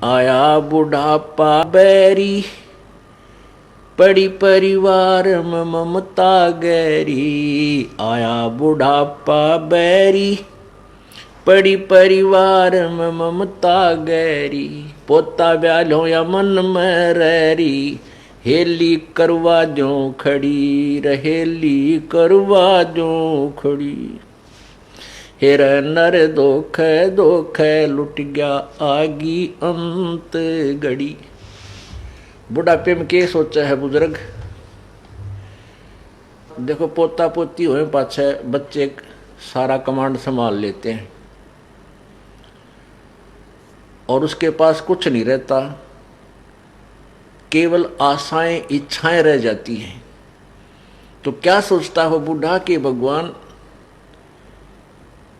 आया बुढ़ापा बैरी, पड़ी परिवार में ममता गहरी। आया बुढ़ापा बैरी, पड़ी परिवार में ममता गहरी। पोता ब्यालो या मन में रहरी, हेली करवा दो खड़ी, रहेली करवा दो खड़ी। हेर नर दोख दोख लुट गया आगी अंत घड़ी। बुढ़ापे में क्या सोचा है बुजुर्ग? देखो पोता पोती हुए पाछे बच्चे सारा कमांड संभाल लेते हैं और उसके पास कुछ नहीं रहता, केवल आशाएं इच्छाएं रह जाती हैं। तो क्या सोचता हो बूढ़ा कि भगवान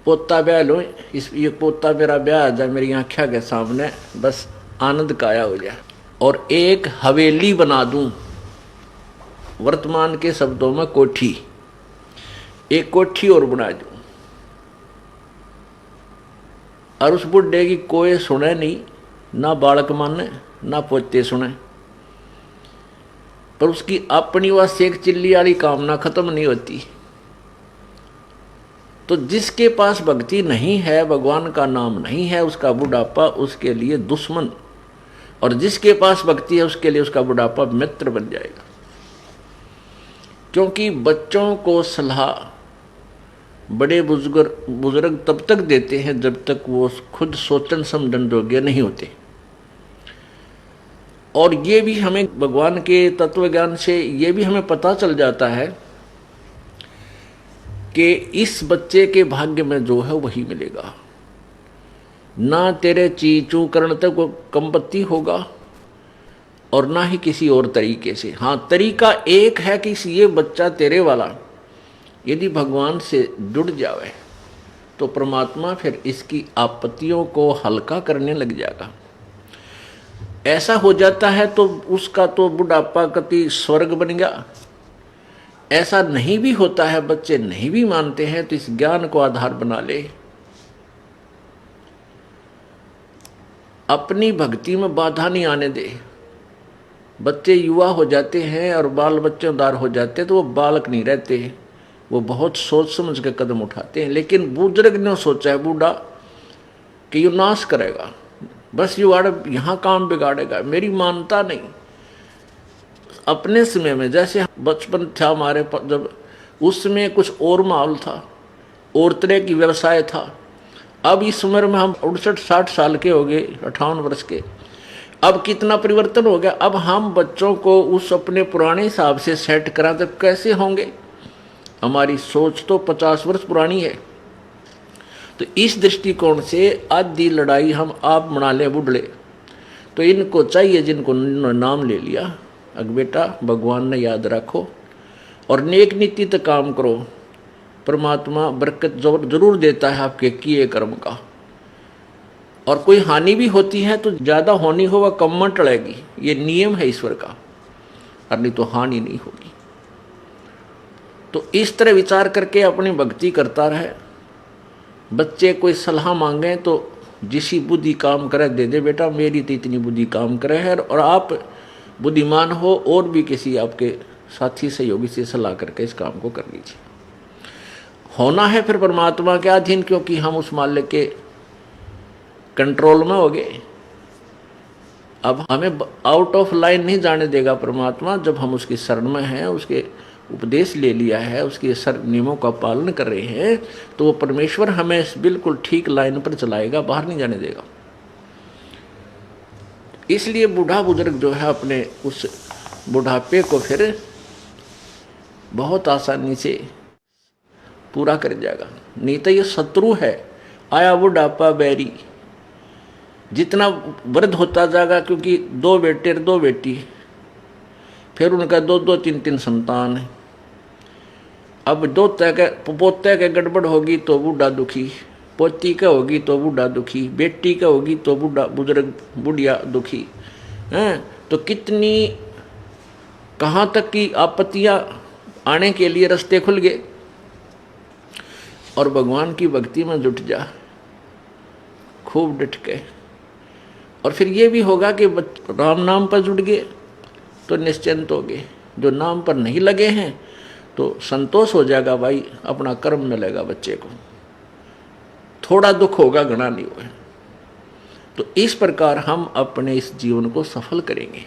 पोता ब्याह लो, इस ये पोता मेरा ब्याह आ जाए मेरी आंखों के सामने, बस आनंद काया हो जाए और एक हवेली बना दूं। वर्तमान के शब्दों में कोठी, एक कोठी और बना दूं और उस बुढ़े की कोई सुने नहीं, ना बालक माने ना पोते सुने, पर उसकी अपनी वह सेक चिल्ली वाली कामना खत्म नहीं होती। तो जिसके पास भक्ति नहीं है, भगवान का नाम नहीं है, उसका बुढ़ापा उसके लिए दुश्मन, और जिसके पास भक्ति है उसके लिए उसका बुढ़ापा मित्र बन जाएगा। क्योंकि बच्चों को सलाह बड़े बुजुर्ग तब तक देते हैं जब तक वो खुद सोचन समझन योग्य नहीं होते। और ये भी हमें भगवान के तत्व ज्ञान से ये भी हमें पता चल जाता है कि इस बच्चे के भाग्य में जो है वही मिलेगा। ना तेरे चीचू करण तक वो कंपत्ति होगा और ना ही किसी और तरीके से। हाँ, तरीका एक है कि ये बच्चा तेरे वाला यदि भगवान से जुड़ जावे तो परमात्मा फिर इसकी आपत्तियों को हल्का करने लग जाएगा। ऐसा हो जाता है तो उसका तो बुढ़ापा कति स्वर्ग बन गया। ऐसा नहीं भी होता है, बच्चे नहीं भी मानते हैं, तो इस ज्ञान को आधार बना ले, अपनी भक्ति में बाधा नहीं आने दे। बच्चे युवा हो जाते हैं और बाल बच्चेदार हो जाते हैं तो वो बालक नहीं रहते, वो बहुत सोच समझ के कदम उठाते हैं। लेकिन बुजुर्ग ने सोचा है बूढ़ा कि यू नाश करेगा, बस यू यहाँ काम बिगाड़ेगा, मेरी मानता नहीं। अपने समय में जैसे बचपन था हमारे, जब उस समय कुछ और माहौल था, और तरह की व्यवसाय था। अब इस उम्र में हम 68-60 साल के हो गए, 58 वर्ष के, अब कितना परिवर्तन हो गया। अब हम बच्चों को उस अपने पुराने हिसाब से सेट करा तो कैसे होंगे? हमारी सोच तो 50 वर्ष पुरानी है। तो इस दृष्टिकोण से आधी लड़ाई हम आप बना ले बुढ़ले। तो इनको चाहिए जिनको नाम ले लिया, अग बेटा भगवान ने याद रखो और नेक नीति तक काम करो, परमात्मा बरकत जरूर देता है आपके किए कर्म का। और कोई हानि भी होती है तो ज़्यादा होनी हो वह कम में टलेगी, ये नियम है ईश्वर का, और नहीं तो हानि नहीं होगी। तो इस तरह विचार करके अपनी भक्ति करता रहे। बच्चे कोई सलाह मांगे तो जिसी बुद्धि काम करे दे दे, बेटा मेरी तो इतनी बुद्धि काम करे है, और आप बुद्धिमान हो और भी किसी आपके साथी सहयोगी से सलाह करके इस काम को कर लीजिए। होना है फिर परमात्मा के अधीन, क्योंकि हम उस मालिक के कंट्रोल में हो गए। अब हमें आउट ऑफ लाइन नहीं जाने देगा परमात्मा। जब हम उसकी शरण में हैं, उसके उपदेश ले लिया है, उसके नियमों का पालन कर रहे हैं, तो वो परमेश्वर हमें बिल्कुल ठीक लाइन पर चलाएगा, बाहर नहीं जाने देगा। इसलिए बूढ़ा बुजुर्ग जो है अपने उस बुढ़ापे को फिर बहुत आसानी से पूरा कर जाएगा। नहीं तो ये शत्रु है, आया बुढ़ापा बैरी। जितना वृद्ध होता जाएगा, क्योंकि 2 बेटे 2 बेटी, फिर उनका 2-2 3-3 संतान है। अब पोते के गड़बड़ होगी तो बूढ़ा दुखी, पोती का होगी तो बूढ़ा दुखी, बेटी का होगी तो बुजुर्ग बुढ़िया दुखी हैं। तो कितनी कहाँ तक की आपत्तियाँ आने के लिए रास्ते खुल गए। और भगवान की भक्ति में जुट जा खूब डट के, और फिर ये भी होगा कि राम नाम पर जुड़ गए तो निश्चिंत हो गए, जो नाम पर नहीं लगे हैं तो संतोष हो जाएगा, भाई अपना कर्म मिलेगा बच्चे को, थोड़ा दुख होगा घना नहीं होगा। तो इस प्रकार हम अपने इस जीवन को सफल करेंगे।